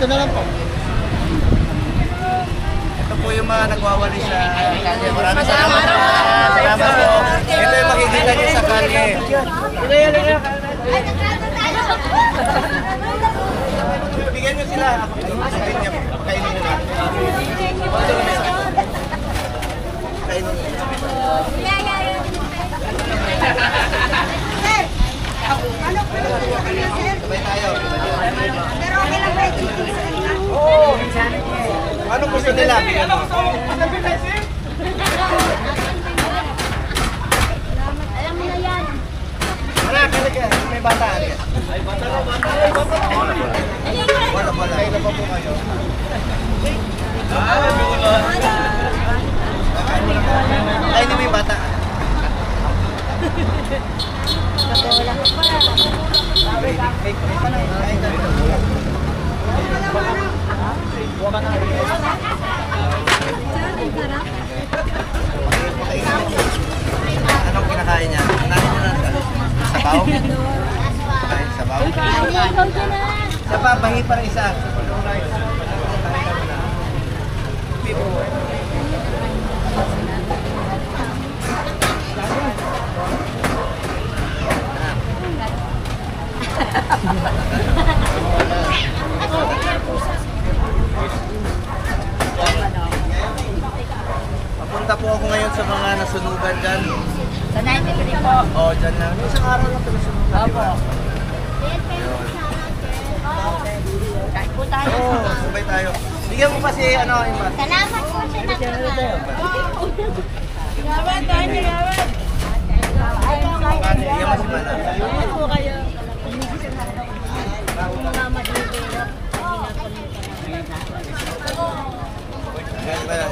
na lang po. Ito po yung mga nagwawali sa kalye. Maraming salamat. Salamat po. Ito yung makikita niyo sa kalye. Bigyan niyo sila. Pakainin niyo. Pakainin niyo na. Pakainin niyo. Sabay tayo. Pero okay lang ba? Oo. Ano gusto nila? Bigyan mo. Alam mo na yan. Wala, talaga. May bata. Ay, bata. Wala. Kaya na pa po kayo. Kaya na may bata. Anong kinakain niya? Kinain niya na sabaw? Kinain sabaw? Isa pa, bahi pa rin isa. Papunta po ako ngayon sa mga nasunugan dyan. Sa 93 po. Oo, dyan lang. Isang araw lang ito nasunugan, di ba? Kain po tayo. Oo, sabay tayo. Bigyan mo pa si ano, Iman. Salamat po sa nagkakaroon. Salamat tayo, salamat. Bigyan mo si Mana. Salamat po kayo. Ganyan ba lang?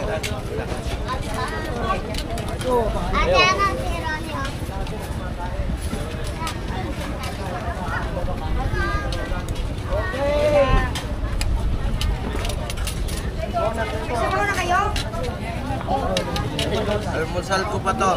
Ate, ano si Ronnie? Siguro na kayo? Almusal ko pa to.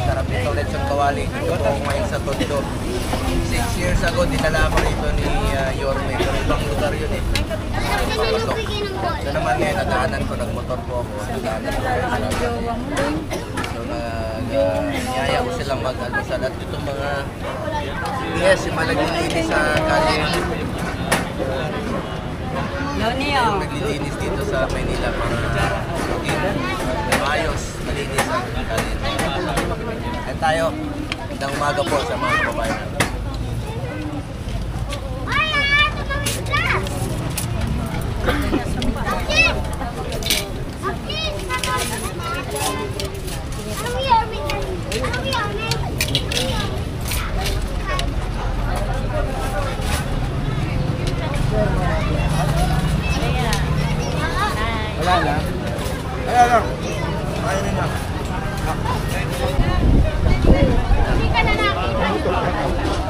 Sarap nito ulit sa kawali. Dito po ako ngayon sa Tondo. 6 years ago, dinala ako rito ni Yorme. Pero ibang lugar yun eh. Pasok. Ito naman ngayon, nadaanan ko. Nagmotor po ako. Nadaanan ko. So, niyaya ko silang mag-almusal. At itong mga yes, yung malaglinis sa kalye. Yung naglilinis dito sa Maynila para maging maayos, malinis ang kalye. At tayo, magandang umaga po sa mga kababayan. Wala lang. Wala lang. Kaya rin lang. Hindi ka na nakita.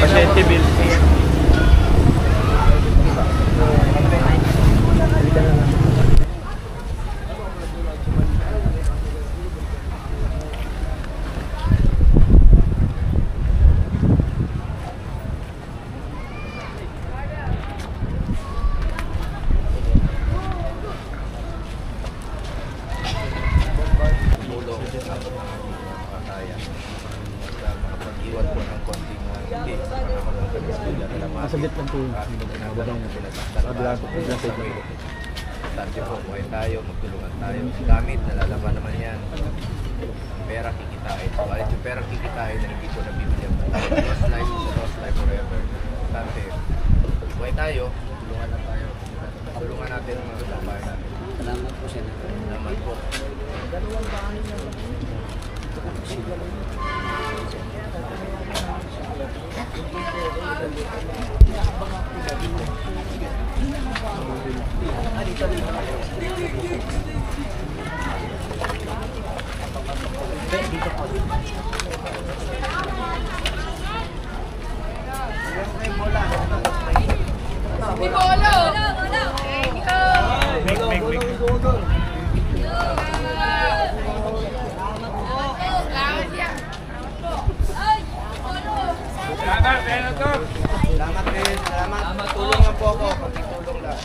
Pasyente bill. tulong kaya. Makapag-iwan po ng konting hindi. Masagit lang po yung Importante po, buhay tayo, magtulungan tayo. Gamit, nalalaman naman yan. Pera kikitain. Kahit yung pera kikitain na hindi ko nabibili ang tayo. Lost life is a lost life forever. Importante, buhay tayo, tulungan lang tayo. Tulungan natin ang mga kababayan natin. Salamat po, Senator. Salamat po. Salamat rin, salamat. Tulong lang po ako, pagtulong lang.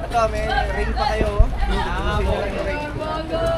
Ito, may ring pa kayo. Gusto nyo lang yung ring.